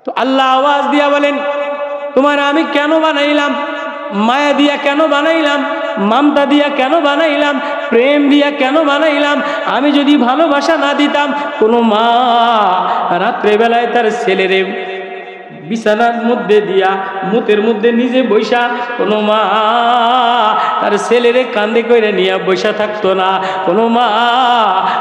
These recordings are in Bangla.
তো আল্লাহ আওয়াজ দিয়া বলেন, তোমার আমি কেন বানাইলাম? মায়া দিয়া কেন বানাইলাম? মমতা দিয়া কেন বানাইলাম? প্রেম দিয়া কেন বানাইলাম? আমি যদি ভালোবাসা না দিতাম, কোনো মা রাত্রেবেলায় তার ছেলেরে বিছানার মধ্যে দিয়া মুতের মধ্যে নিজে বৈশা কোনো মা তার ছেলেরে কান্দে কইরা নিয়ে বৈশা থাকতো না। কোনো মা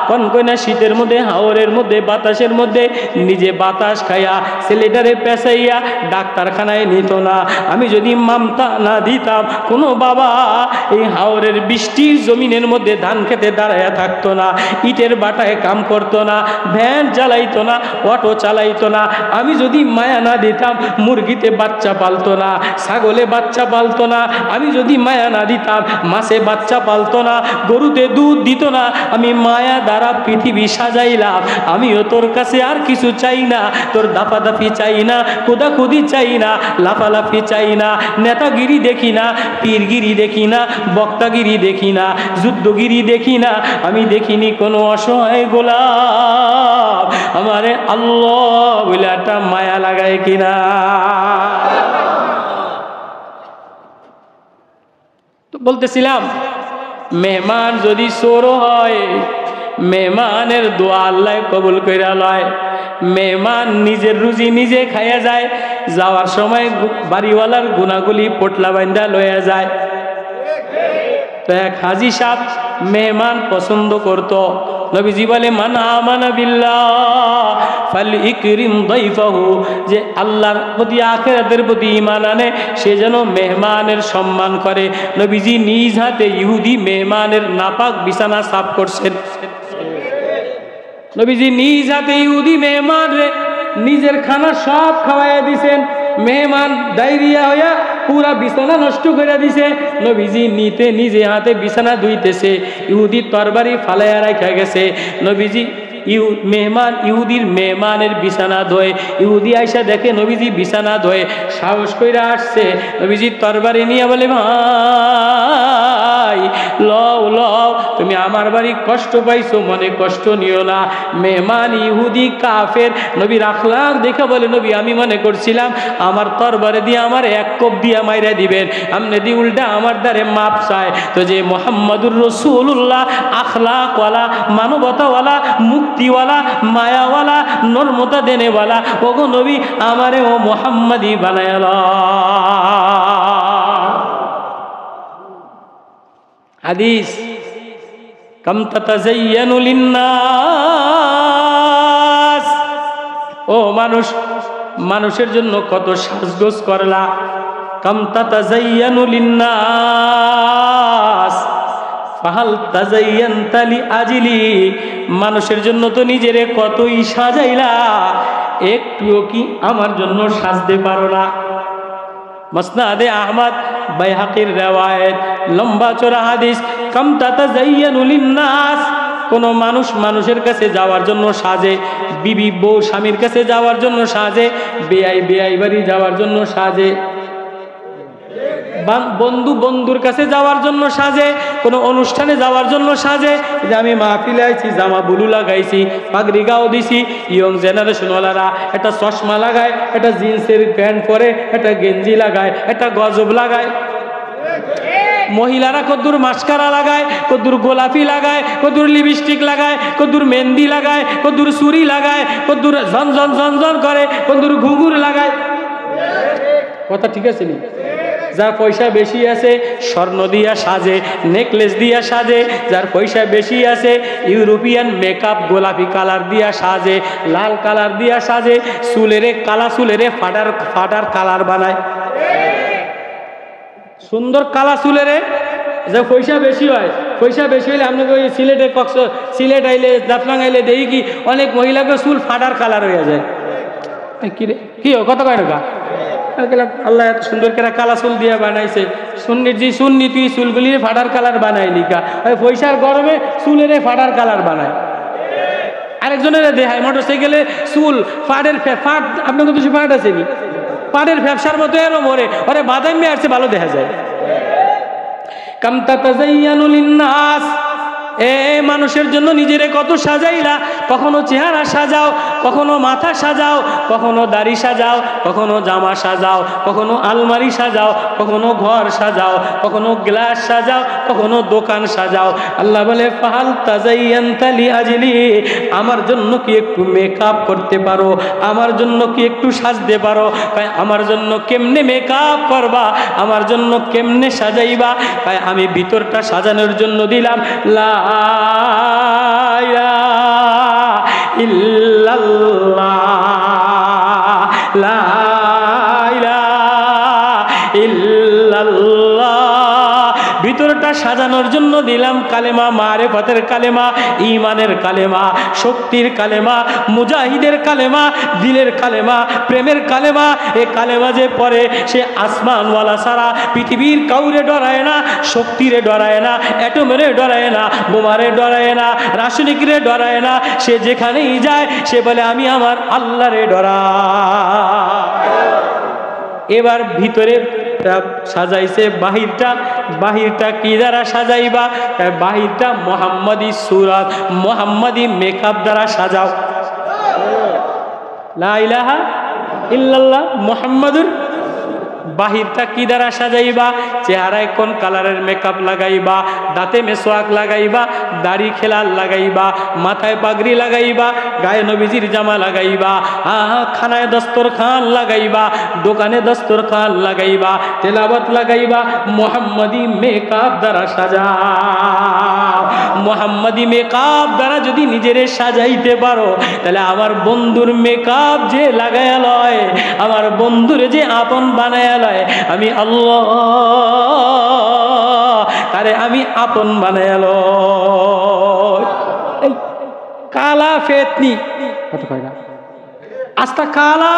কনকনা শীতের মধ্যে, হাওরের মধ্যে, বাতাসের মধ্যে নিজে বাতাস খাইয়া ছেলেটারে পেঁচাইয়া ডাক্তারখানায় নিত না। আমি যদি মমতা না দিতাম, কোনো বাবা এই হাওরের বৃষ্টির জমিনের মধ্যে ধান খেতে দাঁড়াইয়া থাকতো না, ইটের বাটায় কাম করতো না, ভ্যান চালাইতো না, অটো চালাইতো না। আমি যদি মায়া না দিতাম, মুরগিতে বাচ্চা পালতো না, ছাগলে বাচ্চা পালতো না। আমি যদি মায়া না দিতাম, মাছে বাচ্চা পালতো না, গরুতে দুধ দিত না। আমি মায়া দ্বারা পৃথিবী সাজাইলাম। আমিও তোর কাছে আর কিছু চাই না, তোর দাফাদাফি চাই না, কোদাকুদি চাই না, লাফালাফি চাই না, নেতাগিরি দেখি না, পীরগিরি দেখি না, বক্তাগিরি দেখি না, যুদ্ধগিরি দেখি না। আমি দেখিনি কোনো অসহায় গোলাম আমারে আল্লাহ বলে একটা মায়া লাগায় কিনা। তো বলতেছিলাম, মেহমান যদি চোরও হয়, মেহমানের দোয়া আল্লাহ কবুল কইরা লয়। মেহমান নিজের রুজি নিজে খাইয়া যায়, যাওয়ার সময় বাড়িওয়ালার গুনাগুলি পোটলা বাইন্দা লইয়া যায়। তো এক হাজী সাহেব মেহমান পছন্দ করত। নবীজি বলে, মান আমানা বিল্লাহ ফালইকরিম দাইফাহু, যে আল্লাহর প্রতি আখিরাতের প্রতি ঈমান আনে সে যেন মেহমানের সম্মান করে। নবীজি নিজ হাতে ইহুদি মেহমানের নাপাক বিছানা সাফ করছেন। নবীজি নিজ হাতে ইহুদি মেহমানরে নিজের খানা সব খাওয়াইয়া দিছেন। মেহমান ডায়রিয়া হইয়া পুরা বিছানা নষ্ট করে দিছে। নবীজি নিতে নিজে হাতে বিছানা ধুইতেছে, ইহুদি তরবারি ফালাইয়া রাখা গেছে। নবীজি মেহমান ইহুদির মেহমানের বিছানা ধোয়। ইহুদি আইসা দেখে নবীজি বিছানা ধোয়, সাহস কইরা আসছে। নবীজি তরবারি নিয়ে বলে, ভাই লও লও, তুমি আমার বাড়ি কষ্ট পাইছো, মনে কষ্ট নিও না। মেহমান ইহুদি কাফের। নবীর আখলাক দেখে বলে, নবী আমি মনে করছিলাম আমার তরবারি দিয়ে আমার এক কোপ দিয়া মাইরা দিবেন, আমনে দি উল্টা আমার দ্বারে মাপ চায়। তো যে মুহাম্মাদুর রাসূলুল্লাহ আখলাকওয়ালা, মানবতাওয়ালা, মুক্তিওয়ালা, মায়াওয়ালা, নরমতা দেনেওয়ালা, ওগো নবী আমারে ও মুহাম্মাদি বানায়ালা। হাদিস, কাম তাতাযায়্যানু লিন্নাস, ও মানুষ, মানুষের জন্য কত সাজগোজ করলা। কাম তাতাযায়্যানু লিন্নাস ফাহাল তাযায়্যানতা লিআজলি, মানুষের জন্য তো নিজেরে কতই সাজাইলা, একটুও কি আমার জন্য সাজতে পারো না? মুসনাদে আহমদ বাইহাকির riwayat, লম্বা চড়া হাদিস। কাম তাতাযায়্যানু লিন্নাস, কোন মানুষ মানুষের কাছে যাওয়ার জন্য সাজে, বিবি বউ স্বামীর কাছে যাওয়ার জন্য সাজে, বেয়াই বেয়াই বাড়ি যাওয়ার জন্য সাজে, বন্ধু বন্ধুর কাছে যাওয়ার জন্য সাজে, কোনো অনুষ্ঠানে যাওয়ার জন্য সাজে। যে আমি মাহফিলে আইছি, জামা বুলু লাগাইছি, পাগড়ি গাও দিছি। ইয়ং জেনারেশনওয়ালারা একটা চশমা লাগায়, একটা জিন্সের প্যান্ট পরে, একটা গেঞ্জি লাগায়, একটা গজব লাগায়। মহিলারা কদ্দুর মাস্কারা লাগায়, কদ্দুর গোলাপি লাগায়, কদ্দুর লিপস্টিক লাগায়, কদ্দুর মেহেন্দি লাগায়, কদ্দুর চুরি লাগায়, কদ্দুর ঝনঝন ঝনঝন করে, কদ্দুর ঘুঙুর লাগায়। কথা ঠিক আছে নি? যার পয়সা বেশি আছে স্বর্ণ দিয়া সাজে, নেকলেস দিয়া সাজে। যার পয়সা বেশি আছে ইউরোপিয়ান মেকআপ গোলাপি কালার দিয়া সাজে, লাল কালার দিয়া সাজে, চুলেরে কালা চুলেরে ফাটার ফাটার কালার বানায়, সুন্দর কালা চুলেরে। যে পয়সা বেশি হয়, পয়সা বেশি হলে আপনাকে ওই সিলেটে সিলেট আইলে জাফলং আইলে দেখি কি অনেক মহিলাকে চুল ফাটার কালার হয়ে যায়। কি রে কি কত কয় টাকা? আল্লাহ এত সুন্দর করে কালা চুল দিয়ে বানাইছে। সুন্নির যে সুন্নি তুই চুলগুলি ফাটার কালার বানাইলি কা? ওই পয়সার গরমে চুলের ফাটার কালার বানায়। আরেকজনের দেখায় মোটরসাইকেলে চুল ফাটের ফাট, আপনার কত ফাট আছে কি? পাটের ব্যবসার মতো এরম ওরে ওরে বাদামি আসছে, ভালো দেখা যায়। কাম তাতাযায়্যানু লিন্নাস, এ মানুষের জন্য নিজেরে কত সাজাইলা। কখনো চেহারা সাজাও, কখনো মাথা সাজাও, কখনো দাড়ি সাজাও, কখনো জামা সাজাও, কখনো আলমারি সাজাও, কখনো ঘর সাজাও, কখনো গ্লাস সাজাও, কখনো দোকান সাজাও। আল্লাহ বলে ফাহাল তাজাইয়ানতা লিআজলি, আমার জন্য কি একটু মেকআপ করতে পারো, আমার জন্য কি একটু সাজতে পারো? তাই আমার জন্য কেমনে মেকআপ করবা, আমার জন্য কেমনে সাজাইবা? তাই আমি ভিতরটা সাজানোর জন্য দিলাম লা ইলাহা ইল্লাল্লাহ, লা ইলাহা ইল্লাল্লাহ। ভিতরটা সাজানোর জন্য দিলাম কালেমা, মারেফতের কালেমা, ঈমানের কালেমা, শক্তির কালেমা, মুজাহিদের কালেমা, দিলের কালেমা, প্রেমের কালেমা। এ কালেমা যে পড়ে সে আসমানওয়ালা সারা পৃথিবীর কাউরে ডরায় না, শক্তিরে ডরায় না, অ্যাটমেরে ডরায় না, বোমারে ডরায় না, রাসায়নিকরে ডরায় না। সে যেখানেই যায় সে বলে আমি আমার আল্লাহরে ডরাই। এবার ভিতরে সাজাইছে বাহিরটা, বাহিরটা কি দ্বারা সাজাইবা? বাহিরটা মোহাম্মদী সুরাত, মোহাম্মদী মেকআপ দ্বারা সাজাও। লা ইলাহা ইল্লাল্লাহ মুহাম্মাদুর। বাহিরটা কি দ্বারা সাজাইবা? চেহারায় কোন কালারের মেকআপ লাগাইবা, দাঁতে মেসওয়াক লাগাইবা, দাড়ি খেলাল লাগাইবা, মাথায় পাগড়ি লাগাইবা, গায়ে নবীজির জামা লাগাইবা, খানায় দস্তরখান লাগাইবা, দোকানে দস্তরখান লাগাইবা, তেলাওয়াত লাগাইবা। মুহাম্মাদি মেকআপ দ্বারা সাজাও। মুহাম্মাদি মেকআপ দ্বারা যদি নিজেরে সাজাইতে পারো, তাহলে আমার বন্ধুর মেকআপ যে লাগায়া লয়, আমার বন্ধুরে যে আপন বানায় লয়, আমি আল্লাহ তারে আমি আপন বানায় লয়। এই কালা ফেতনি কত কয় না আস্তা কালা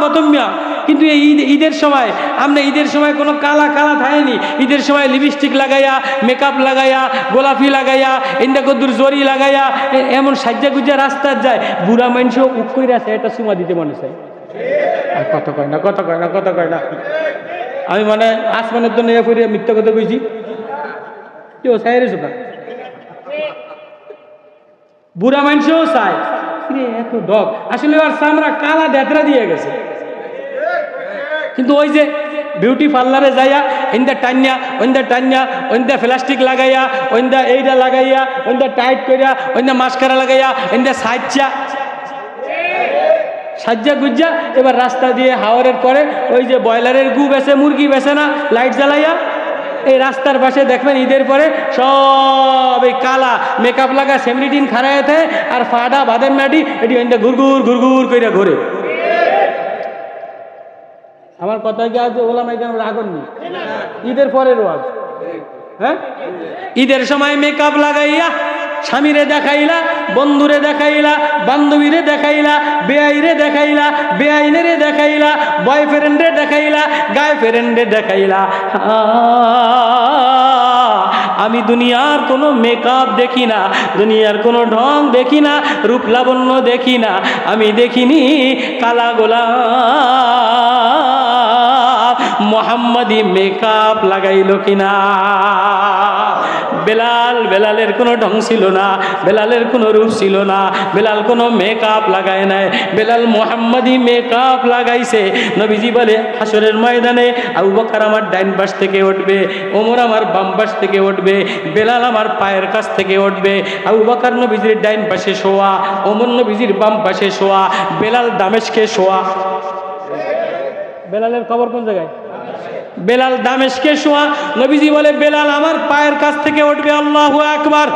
বদমিয়া। কিন্তু এই ঈদের সময় আমরা ঈদের সময় কোনো কালা কালা থাকেনি। ঈদের সময় লিপস্টিক লাগাইয়া, মেকআপ লাগাইয়া, গোলাপি লাগাইয়া, ইন্দা কদ্দুর জরি লাগাইয়া এমন সাজ্জা গুজ্জা রাস্তার যায়, বুড়া মানুষও উক করে আছে, এটা চুমা দিতে মনে চাই। কত কয় না, কত কয় না, কত কয় না। আমি মানে আসমানের জন্য মিথ্যা কথা কইছি। কেউ চাই রে চোখা, বুড়া মানুষও চায় এত ডগ। আসলে আর চামড়া কালা ডেতরা দিয়ে গেছে। কিন্তু ওই যে বিউটি পার্লারে যাইয়া ইন্দা টান্যা, ওইন্দা টান্যা, ওইন্দা প্লাস্টিক লাগাইয়া, ওইন্দা এইটা লাগাইয়া, ওইন্দা টাইট করিয়া, ওইন্দা মাস্কারা লাগাইয়া, ওইন্দা সাইজা সাজ্জা গুজ্জা এবার রাস্তা দিয়ে হাওয়ারের পরে ওই যে ব্রয়লারের গু বেছে, মুরগি বেছে না, লাইট জ্বালাইয়া এই রাস্তার পাশে দেখবেন ঈদের পরে সব এই কালা মেকআপ লাগা সেমরিটিন খারাইতে আর ফাডা বাদের মাটি এটি ঘুরঘুর ঘুরঘুর করে ঘুরে। আমার কথা কি আজ ওলা মাইকেন রাগন নি ঈদের পরের ওয়াজ। হ্যাঁ, ঈদের সময় মেকআপ লাগাইয়া স্বামীরে দেখাইলা, বন্ধুরে দেখাইলা, বান্ধবীরে দেখাইলা, বেআইরে দেখাইলা, বেআইনেরে দেখাইলা, বয়ফ্রেন্ডে দেখাইলা, গার্লফ্রেন্ডে দেখাইলা। আমি দুনিয়ার কোনো মেকআপ দেখি না, দুনিয়ার কোনো ঢং দেখি না, রূপ লাবণ্য দেখি না। আমি দেখিনি কালা গোলাপ মোহাম্মদী মেকআপ লাগাইলো কিনা। বেলালের কোনো ঢং ছিল না, বেলালের কোনো রূপ ছিল না, বেলাল কোনো মেকআপ লাগায় নাই, বেলাল মোহাম্মদী মেকআপ লাগাইছে। নবীজি বলে হাসরের ময়দানে আবু বকর আমার ডাইন পাশ থেকে উঠবে, ওমর আমার বাম পাশ থেকে উঠবে, বেলাল আমার পায়ের কাছ থেকে উঠবে। আবু বকর নবীজির ডাইন পাশে শোয়া, ওমর নবীজির বাম পাশে শোয়া, বেলাল দামেশকে শোয়া। বেলালের খবর কোন জায়গায়? বেলাল দামেশকে শোয়া। নবীজি বলে বেলাল আমার পায়ের কাছ থেকে উঠবে। আল্লাহু আকবার।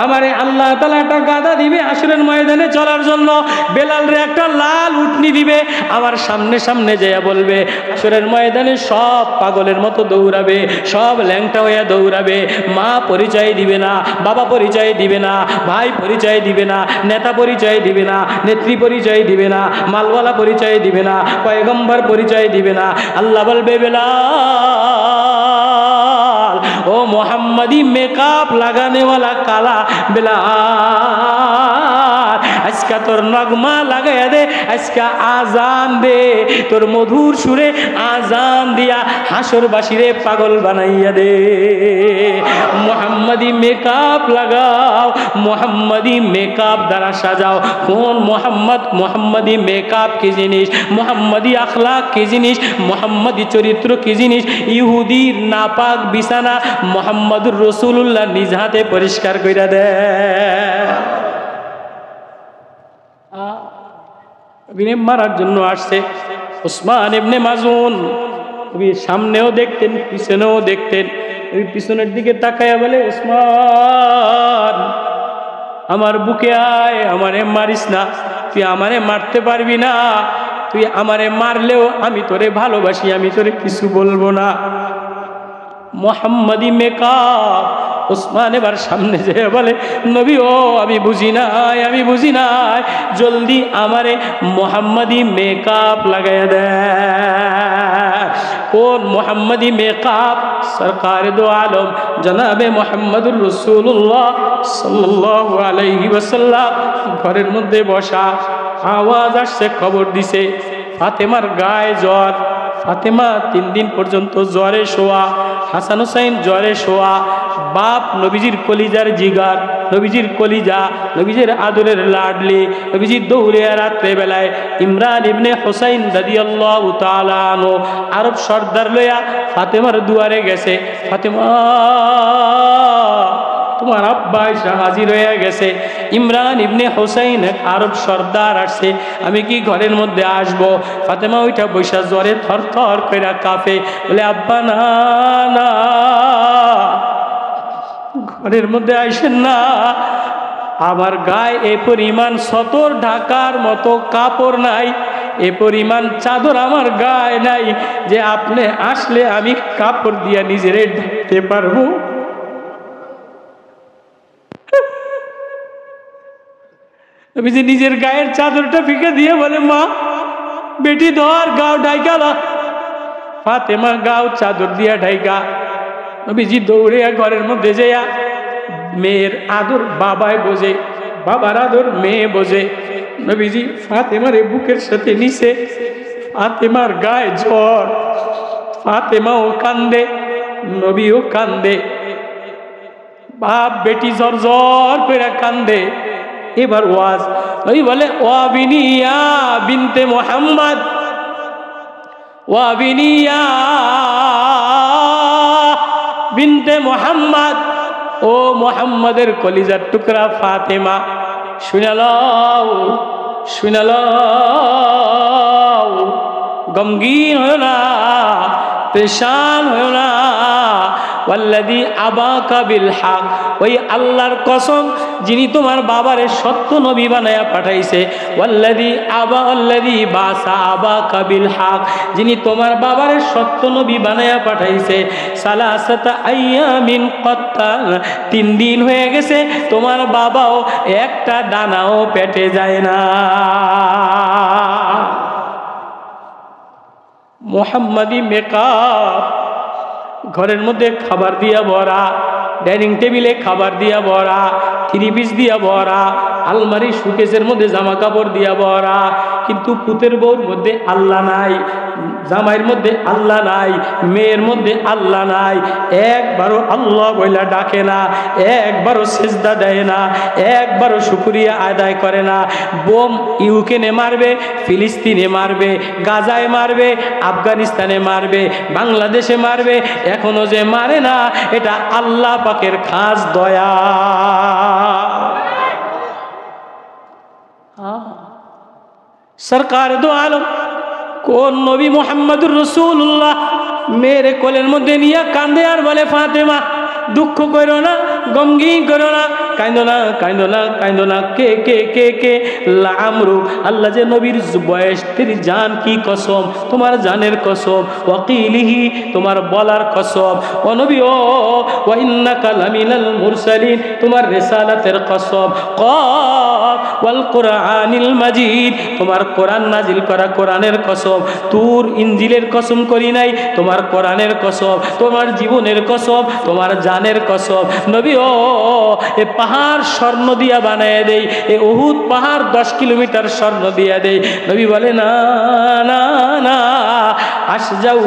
আমারে আল্লাহ তাআলা একটা গাদা দিবে হাসরের ময়দানে চলার জন্য, বেলালরে একটা লাল উটনি দিবে, আমার সামনে সামনে যাইয়া বলবে। হাসরের ময়দানে সব পাগলের মতো দৌড়াবে, সব ল্যাংটা হইয়া দৌড়াবে। মা পরিচয় দিবে না, বাবা পরিচয় দিবে না, ভাই পরিচয় দিবে না, নেতা পরিচয় দিবে না, নেত্রী পরিচয় দিবে না, মালওয়ালা পরিচয় দিবে না, পয়গম্বর পরিচয় দিবে না। আল্লাহ বলবে বেলাল, ও মোহাম্মদী মেকআপ লাগানে वाला কালা বেলাল, আজকে তোর নগমা লাগাইয়া দে, আজকে আজান দে, তোর মধুর সুরে আজান দিয়া হাসরবাসীরে পাগল বানাইয়া দে। মোহাম্মদী মেকআপ লাগাও, মোহাম্মদী মেকআপ দ্বারা সাজাও। কোন মোহাম্মদ? মোহাম্মদী মেকআপ কি জিনিস, মোহাম্মদী আখলাক কি জিনিস, মোহাম্মদী চরিত্র কি জিনিস। ইহুদির নাপাক বিছানা মোহাম্মদুর রাসূলুল্লাহ নিজ হাতে পরিষ্কার কইরা দেয়। নবীকে মারার জন্য আসছে ওসমান ইবনে মাজুন। নবী সামনেও দেখতেন, পিছনেও দেখতেন। ওই পিছনের দিকে তাকায়া বলে, ওসমান আমার বুকে আয়, আমারে মারিস না, তুই আমারে মারতে পারবি না, তুই আমারে মারলেও আমি তোরে ভালোবাসি, আমি তোরে কিছু বলবো না। মোহাম্মদী মেকআপ। ওসমান এবার সামনে যেয়ে বলে, নবী ও আমি বুঝি নাই, আমি বুঝি নাই, জলদি আমারে মোহাম্মদী মেকআপ লাগাইয়া দেয়। কোন মোহাম্মদী মেকআপ? সরকার দো আলম জনাবে মোহাম্মদুর রাসূলুল্লাহ সাল্লাল্লাহু আলাইহি ওয়াসাল্লাম ঘরের মধ্যে বসা। আওয়াজ আসছে, খবর দিছে ফাতেমার গায়ে জ্বর। ফাতেমা 3 দিন পর্যন্ত জ্বরে শোয়া, হাসান হুসাইন জ্বরে শোয়া। বাপ নবীজির কলিজার জিগার, নবীজির কলিজা, নবীজির আদরের লাডলি, নবীজির দৌড়ে রাত্রে বেলায় ইমরান ইবনে হুসাইন রাদিয়াল্লাহু তাআলা আনহু আরব সর্দার লইয়া ফাতেমার দুয়ারে গেছে। ফাতেমা তোমার আব্বা এসে হাজির হয়ে গেছে। ইমরান ইবনে হুসাইন আরব সর্দার আসছে, আমি কি ঘরের মধ্যে আসবো? ফাতেমা ওইটা বৈশা জ্বরে থর থর কইরা কাঁপে, বলে আব্বা না না, ঘরের মধ্যে আইসেন না, আমার গায়ে এ পরিমাণ সতর ঢাকার মতো কাপড় নাই, এ পরিমাণ চাদর আমার গায়ে নাই যে আপনি আসলে আমি কাপড় দিয়া নিজেরে ঢাকতে পারবো। নিজের গায়ের চাদরটা ফিকে দিয়ে বলে, মা বেটি ধর গাও ঢাইকা। ফাতেমা গাও চাদর দিয়া ঢাইকা। নবীজি দৌড়ে ঘরের মধ্যে যাইয়া মেয়ের আদর বাবায় বোঝে, বাবার আদর মেয়ে বোঝে। নবীজি ফাতেমার বুকের সাথে নিছে। ফাতেমার গায়ে জ্বর, ফাতেমাও কান্দে, নবীও কান্দে, বাপ বেটি জ্বর জ্বর করে কান্দে। এবার ওয়াজ ওই বলে, ওয়া বিনিয়া বিনতে মুহাম্মদ, ওয়া বিনিয়া বিনতে মুহাম্মদ, ও মুহাম্মাদের কলিজার টুকরা ফাতেমা, শুনালাও শুনালাও, গমগীন হয় না, পেরেশান হয় না। ওয়াল্লাযী আবাকা বিল হক, ওই আল্লাহর কসম যিনি তোমার বাবারে সত্য নবী বানায়া পাঠাইছে। ওয়াল্লাযী বাসা আবাকা বিল হক, যিনি তোমার বাবারে সত্য নবী বানায়া পাঠাইছে। সালাসাতা আইয়ামিন কত্তা, 3 দিন হয়ে গেছে তোমার বাবাও একটা দানাও পেটে যায় না। মোহাম্মদী মেকআপ। ঘরের মধ্যে খাবার দিয়া ভরা, ডাইনিং টেবিলে খাবার দিয়া ভরা, 3 পিস দিয়া ভরা, আলমারি সুকেসের মধ্যে জামা কাপড় দিয়া ভরা। কিন্তু পুতের বউর মধ্যে আল্লাহ নাই, জামাইয়ের মধ্যে আল্লাহ নাই, মেয়ের মধ্যে আল্লাহ নাই। একবারও আল্লাহ বইলা ডাকে না, একবারও সেজদা দেয় না, একবারও শুকরিয়া আদায় করে না। বোম ইউক্রেনে মারবে, ফিলিস্তিনে মারবে, গাজায় মারবে, আফগানিস্তানে মারবে, বাংলাদেশে মারবে, এখনো যে মারে না এটা আল্লাহ পাকের খাস দয়া। সরকার দো আলম কোন নবী মুহাম্মদুর রাসূলুল্লাহ মেরে কোলের মধ্যে নিয়ে কান্দে আর বলে, ফাতেমা দুঃখ করো না, গমগীন করো না, কাঁদো না, কাঁদো না, কাঁদো না। কে কে কে কে লামরু, আল্লাহ যে নবীর বয়স, তেরি জান কি কসম, তোমার জানের কসম, ওয়াকিলিহি তোমার বলার কসম, ও নবী ও ওয়া ইন্নাকা লামিনাল মুরসালিন তোমার রিসালাতের কসম, কফ ওয়াল কুরআনিল মাজিদ তোমার কোরআন নাজিল করা কোরআনের কসম, তুর ইনজিলের কসম করি নাই, তোমার কোরআনের কসম, তোমার জীবনের কসম, তোমার জানের কসম। নবী ও এ পাহাড় স্বর্ণ দিয়া বানায় দেই, এই উহুদ পাহাড় 10 কিলোমিটার স্বর্ণ দিয়া দেই। নবী বলে না না না, আশজাউ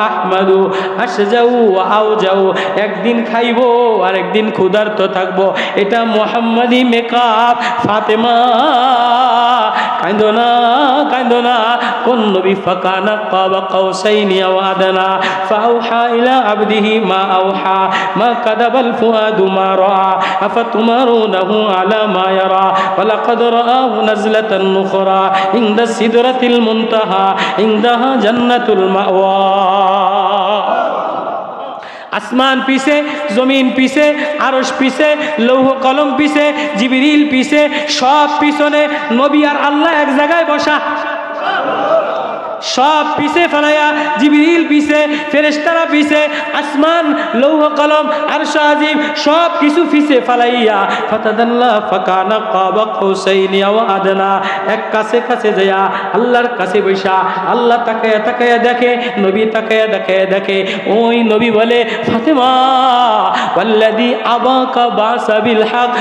আহমাদু আশজাউ আউজাউ, একদিন খাইবো আর একদিন ক্ষুধার্ত থাকবো, এটা মুহাম্মাদি মেকআপ। ফাতেমা কাঁদো না কাঁদো না, কোন নবী ফাকানা কাবা কাউসাইনি আও আদনা ফাআউহা ইলা আবদিহি মা আওহা মা কাযাবাল ফুআদু মা রাআ আফাতুমারুনাহু আলা মা ইয়ারা ওয়ালাকাদ রাআহু নাজলাতান নুখরা ইনদা সিদরাতিল মুনতাহা ইনদাহা জান্নাতুল মাওয়া। আসমান পিছে, জমিন পিছে, আরশ পিছে, লৌহ কলম পিছে, জিবরিল পিছে, সব পিছনে, নবী আর আল্লাহ এক জায়গায় বসা। সব পিছে ফেলাইয়া, জিবরিল পিছে, ফেরেশতারা পিছে, আসমান, লৌহ কলম, আরশ আজিম সব কিছু পিছে ফেলাইয়া ফাতাদাল্লা ফাকানা কাবা কাউসাইনি আও আদনা, এক কাছে কাছে যায়া আল্লাহর কাছে বৈশা আল্লাহ তাকায়া তাকায়া দেখে, নবী তাকায়া তাকায়া দেখে। ওই নবী বলে ফাতেমা ওয়াল্লাযী আবাকা বাসা বিল হক,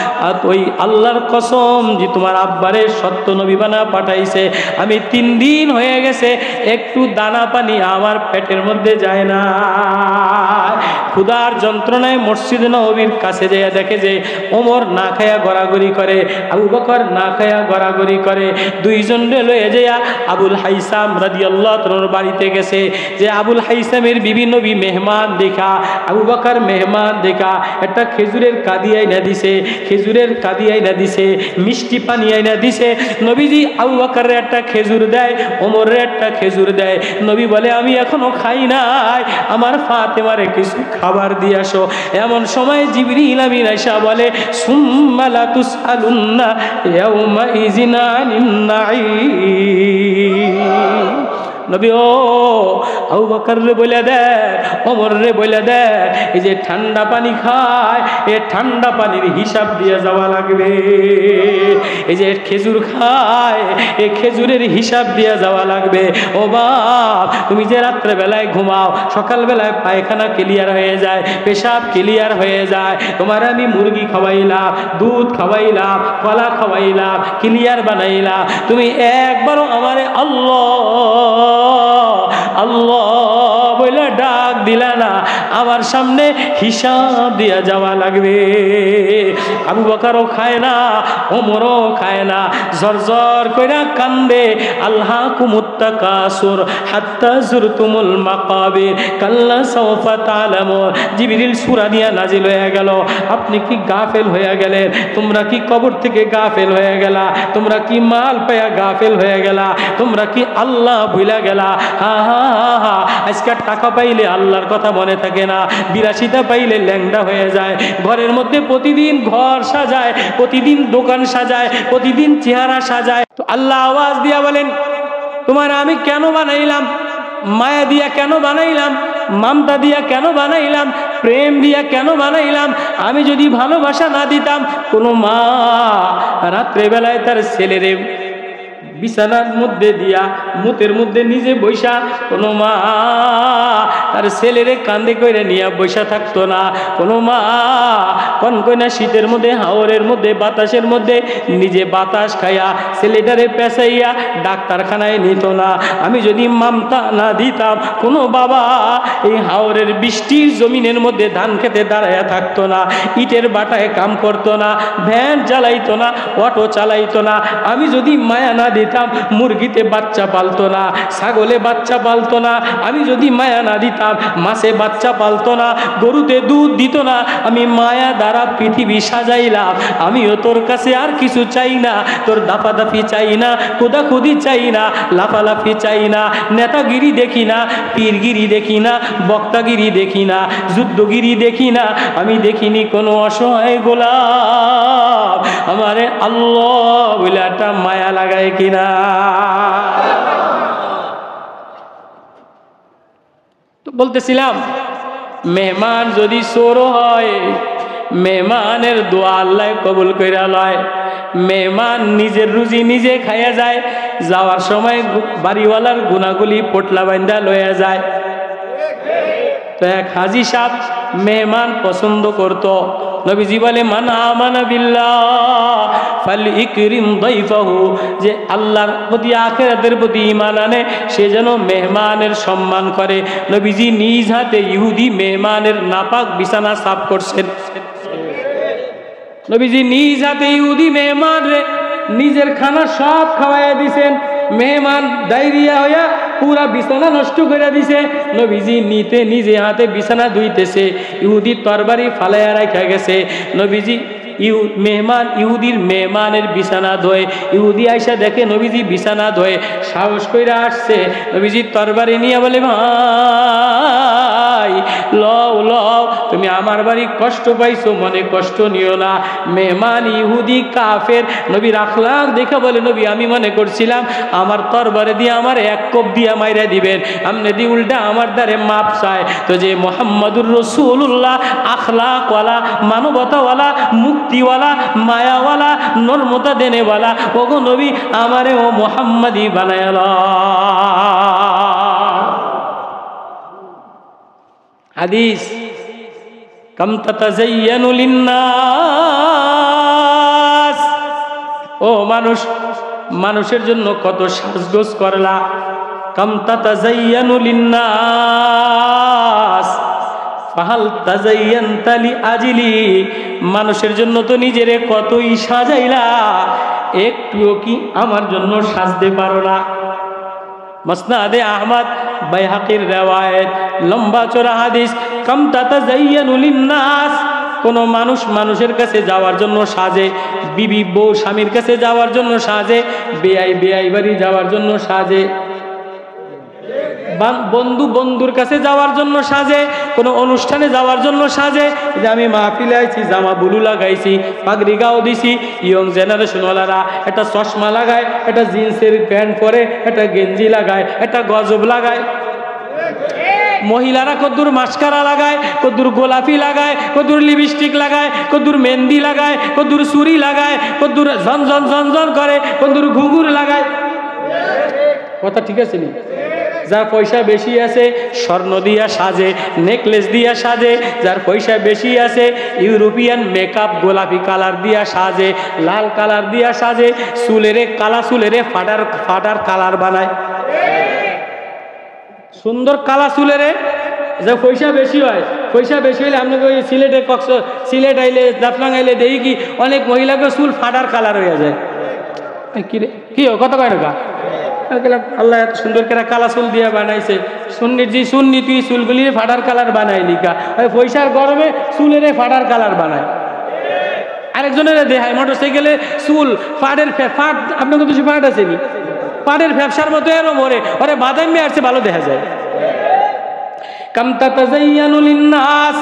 ওই আল্লাহর কসম যে তোমার আব্বারে সত্য নবী বানা পাঠাইছে, আমি 3 দিন হয়ে গেছে একটু দানা পানি আমার পেটের মধ্যে যায় না। ক্ষুধার যন্ত্রণায় মসজিদে নববীর কাছে যেয়ে দেখে যে ওমর না খায়া গড়াগড়ি করে, আবু বকর না খায়া গড়াগড়ি করে। দুইজনে লয়ে যাইয়া আবুল হাইসাম রাদিয়াল্লাহু তাআলার বাড়িতে গেছে, যে আবুল হাইসামের বিবি নবী মেহমান দেখা, আবু বকর মেহমান দেখা একটা খেজুরের কাদি আইনা দিছে, খেজুরের কাদি আইনা দিছে, মিষ্টি পানি আইনা দিছে। নবীজি আবু বকরের একটা খেজুর দেয়, ওমরের একটা খেজুর দেয়। নবী বলে আমি এখনো খাই নাই, আমার ফাতেমারে কিছু খাবার দিয়ে আসো। এমন সময় জিবরিল আমিন আয়েশা বলে সুম্মা লা তুসআলুন্না ইয়াউমা ইযিন আনিন নাঈম। নবী ও আবু বকর রে বলে দেয়, ওমর রে বলে দেয়, এই যে ঠান্ডা পানি খায়, এই ঠান্ডা পানির হিসাব দিয়ে যাওয়া লাগবে। এই যে খেজুর খায়, এই খেজুরের হিসাব দিয়ে যাওয়া লাগবে। ও বাপ, তুমি যে রাত্রে বেলায় ঘুমাও, সকাল বেলায় পায়খানা ক্লিয়ার হয়ে যায়, পেশাব ক্লিয়ার হয়ে যায়, তোমার আমি মুরগি খাওয়াইলাম, দুধ খাওয়াইলাম, কলা খাওয়াইলাম, ক্লিয়ার বানাইলাম, তুমি একবারও আমারে আল্লাহ আল্লাহ বলে ডাক দিলা না, আমার সামনে হিসাব দিয়া যাওয়া লাগবে। আবু বকরও খায় না, ওমরও খায় না, জরজর কইরা কান্দে। আল্লাহকুমুত তাকাসুর হাত্তা যুরতুমুল মাকাবির কাল্লা সাওফা তা'লামুন। জিবরিল সূরা দিয়া নাজিল হয়ে গেল, আপনি কি গাফেল হয়ে গেলেন? তোমরা কি কবর থেকে গাফেল হয়ে গেলা? তোমরা কি মাল পায়া গাফেল হয়ে গেলা? তোমরা কি আল্লাহ ভুলা গেলা? হা হা হা, আজকে টাকা পাইলে আল্লাহর কথা মনে থাকে না, 82টা পাইলে ল্যাংড়া হয়ে যায়, ঘরের মধ্যে প্রতিদিন ঘর সাজায়, প্রতিদিন দোকান সাজায়, প্রতিদিন চেহারা সাজায়। তো আল্লাহ আওয়াজ দিয়া বলেন তোমার আমি কেন বানাইলাম? মায়া দিয়া কেন বানাইলাম? মমতা দিয়া কেন বানাইলাম? প্রেম দিয়া কেন বানাইলাম? আমি যদি ভালোবাসা না দিতাম, কোনো মা রাত্রেবেলায় তার ছেলেরে বিছানার মধ্যে দিয়া মুতের মধ্যে নিজে বৈশা, কোনো মা তার ছেলেরে কান্দে কইরে নিয়ে বৈশা থাকতো না। কোনো মা কনকনা শীতের মধ্যে, হাওরের মধ্যে, বাতাসের মধ্যে নিজে বাতাস খাইয়া ছেলেটারে পেঁচাইয়া ডাক্তারখানায় নিত না। আমি যদি মমতা না দিতাম, কোনো বাবা এই হাওরের বৃষ্টির জমিনের মধ্যে ধান খেতে দাঁড়াইয়া থাকতো না, ইটের বাটায় কাম করতো না, ভ্যান চালাইতো না, অটো চালাইতো না। আমি যদি মায়া না দিতাম, মুরগিতে বাচ্চা পালতো না, ছাগলে বাচ্চা পালতো না। আমি যদি মায়া না দিতাম, মাছে বাচ্চা পালতো না, গরুতে দুধ দিত না। আমি মায়া দ্বারা পৃথিবী সাজাইলাম। আমিও তোর কাছে আর কিছু চাই না, তোর দাপাদাপি চাই না, কোদাকুদি চাই না, লাফালাফি চাই না, নেতাগিরি দেখি না, পীরগিরি দেখি না, বক্তাগিরি দেখি না, যুদ্ধগিরি দেখি না। আমি দেখিনি কোনো অসহায় গোলাম আমারে আল্লাহ বলে একটা মায়া লাগায় কিনা। তো বলতেছিলাম, মেহমান যদি চোরও হয়, মেহমানের দোয়া আল্লাহ কবুল কইরা লয়। মেহমান নিজের রুজি নিজে খাইয়া যায়, যাওয়ার সময় বাড়িওয়ালার গুনাগুলি পোটলা বান্ধা লইয়া যায়। তো এক হাজি সাহেব মেহমান পছন্দ করত, নবীজি বলে মান আমানা বিল্লাহ ফালইকরিম দাইফাহু, যে আল্লাহর প্রতি আখিরাতের প্রতি ঈমান আনে সে যেন মেহমানের সম্মান করে। নবীজি নিজ হাতে ইহুদি মেহমানের নাপাক বিছানা সাফ করছেন। নবীজি নিজ হাতে ইহুদি মেহমানরে নিজের খানা সব খাওয়াইয়া দিছেন। মেহমান ডায়রিয়া হইয়া পুরা বিছানা নষ্ট করে দিছে। নবীজি নিজে হাতে বিছানা ধুইতেছে, ইহুদির তরবারি ফালাইয়া রাখা গেছে। নবীজি ইহুদির মেহমানের বিছানা ধোয়। ইহুদি আইসা দেখে নবীজি বিছানা ধোয়, সাহস কইরা আসছে, নবীজির তরবারি নিয়ে বলে ভাই লও লও, তুমি আমার বাড়ি কষ্ট পাইছো, মনে কষ্ট নিও না। মেহমান ইহুদি কাফের, নবীর আখলাক দেখে বলে নবী আমি মনে করছিলাম আমার তরবারি দিয়ে আমার এক কোপ দিয়া মাইরা দিবেন, আমনে দি উল্টা আমার দ্বারে মাপ চায়। তো যে মুহাম্মাদুর রাসূলুল্লাহ আখলাকওয়ালা, মানবতাওয়ালা, মুক্তিওয়ালা, মায়াওয়ালা, নরমতা দেনেওয়ালা, ওগো নবী আমারে ও মুহাম্মাদি বানায়ালা। হাদিস কাম তাতাযায়্যানু লিন্নাস, ও মানুষ, মানুষের জন্য কত সাজগোজ করলা। কাম তাতাযায়্যানু লিন্নাস ফাহাল তাযায়্যানতা লিআজলি, মানুষের জন্য তো নিজেরে কতই সাজাইলা, একটুও কি আমার জন্য সাজতে পারো না? মুসনাদে আহমদ বাইহাকির রিওয়ায়াত, লম্বা চড়া হাদিস। কাম তাতাযায়্যানু লিন্নাস, কোন মানুষ মানুষের কাছে যাওয়ার জন্য সাজে, বিবি বউ স্বামীর কাছে যাওয়ার জন্য সাজে, বেয়াই বাড়ি যাওয়ার জন্য সাজে, বন্ধু বন্ধুর কাছে যাওয়ার জন্য সাজে, কোনো অনুষ্ঠানে যাওয়ার জন্য সাজে। যে আমি মাহফিলে আইছি, জামা বুলু লাগাইছি, পাগড়ি গাও দিছি। ইয়ং জেনারেশনওয়ালারা একটা চশমা লাগায়, একটা জিন্সের প্যান্ট পরে, একটা গেঞ্জি লাগায়, একটা গজব লাগায়। মহিলারা কদ্দুর মাস্কারা লাগায়, কদ্দুর গোলাপি লাগায়, কদ্দুর লিপস্টিক লাগায়, কদ্দুর মেহেন্দি লাগায়, কদ্দুর চুরি লাগায়, কদ্দুর ঝনঝন ঝনঝন করে, কদ্দুর ঘুঘুর লাগায়। কথা ঠিক আছে নি? যার পয়সা বেশি আছে স্বর্ণ দিয়া সাজে, নেকলেস দিয়া সাজে। যার পয়সা বেশি আছে ইউরোপিয়ান মেকআপ গোলাপি কালার দিয়া সাজে, লাল কালার দিয়া সাজে, চুলেরে কালা চুলেরে ফাটার কালার বানায়, সুন্দর কালা চুলেরে। যা পয়সা বেশি হয়, পয়সা বেশি হলে আপনাকে ওই সিলেট আইলে জাফলং আইলে দেখি কি অনেক মহিলাকে চুল ফাটার কালার হয়ে যায়। কি রে কি কত কয় টাকা? আল্লাহ এত সুন্দর করে কালা চুল দিয়ে বানাইছে। সুন্নি তুই চুলগুলি ফাটার কালার বানাইলি কা? ওই পয়সার গরমে চুলের ফাটার কালার বানায়। আরেকজনের দেখায় মোটর সাইকেলে চুল ফাটের ফাট, আপনার কত ফাট আছে নি? পাটের ব্যবসার মতো এরও মরে, ওরে বাদামি আসছে ভালো দেখা যায়। কাম তাতাযায়্যানু লিন্নাস,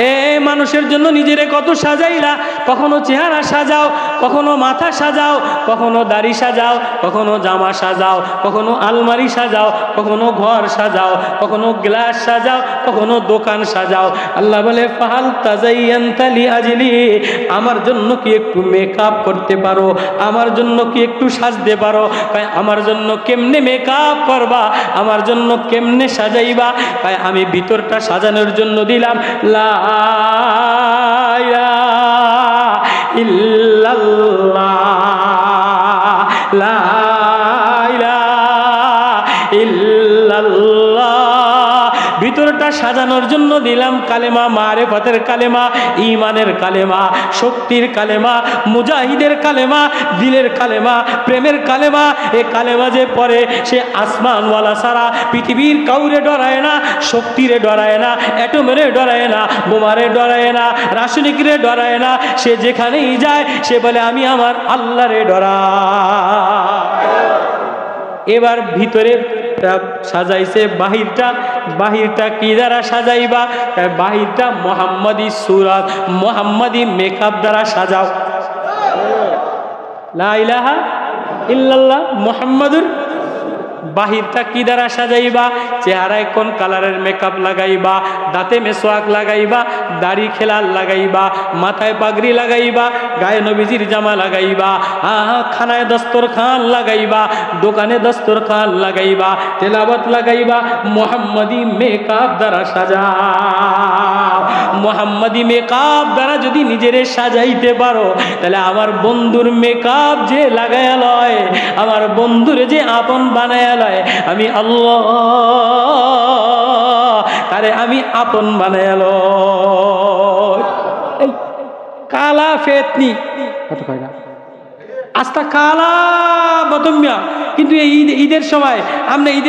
এ মানুষের জন্য নিজেরে কত সাজাইলা। কখনো চেহারা সাজাও, কখনো মাথা সাজাও, কখনো দাড়ি সাজাও, কখনো জামা সাজাও, কখনো আলমারি সাজাও, কখনো ঘর সাজাও, কখনো গ্লাস সাজাও, কখনো দোকান সাজাও। আল্লাহ বলে ফাহাল তাযায়্যানতা লিআজলি, আমার জন্য কি একটু মেকআপ করতে পারো? আমার জন্য কি একটু সাজতে পারো? আমার জন্য কেমনে মেকআপ করবা? আমার জন্য কেমনে সাজাইবা? আমি ভিতরটা সাজানোর জন্য দিলাম লা ইলাহা ইল্লাল্লাহ, লা ইলাহা ইল্লাল্লাহ। ভিতরটা সাজানোর জন্য দিলাম কালেমা, মারেফতের কালেমা, ঈমানের কালেমা, শক্তির কালেমা, মুজাহিদের কালেমা, দিলের কালেমা, প্রেমের কালেমা। এ কালেমা যে পড়ে সে আসমানওয়ালা সারা পৃথিবীর কাউরে ডরায় না, শক্তিরে ডরায় না, অ্যাটমেরে ডরায় না, বোমারে ডরায় না, রাসায়নিকরে ডরায় না। সে যেখানেই যায় সে বলে আমি আমার আল্লাহরে ডরাই। এবার ভিতরে সাজাইছে বাহিরটা কি দ্বারা সাজাইবা? বাহিরটা মুহাম্মাদি সুরাত, মুহাম্মাদি মেকআপ দ্বারা সাজাও। লা ইলাহা ইল্লাল্লাহ মুহাম্মাদুর। বাহিরটা কি দ্বারা সাজাইবা? চেহারায় কোন কালারের মেকআপ লাগাইবা, দাঁতে মেসওয়াক লাগাইবা, দাড়ি খেলাল লাগাইবা, মাথায় পাগড়ি লাগাইবা, গায়ে নবীজির জামা লাগাইবা, খানায় দস্তরখান লাগাইবা, দোকানে দস্তরখান লাগাইবা, তেলাওয়াত লাগাইবা। মুহাম্মাদি মেকআপ দ্বারা সাজাও, মুহাম্মাদি মেকআপ দ্বারা যদি নিজেরে সাজাইতে পারো, তাহলে আমার বন্ধুর মেকআপ যে লাগায়া লয়, আমার বন্ধুরে যে আপন বানায়া লয়, আমি আল্লাহ তারে আমি আপন বানায়া লয়। কালা ফেতনি কত কয় না আস্তা কালা বতমিয়া। কিন্তু এই ঈদের সময় আমরা ঈদের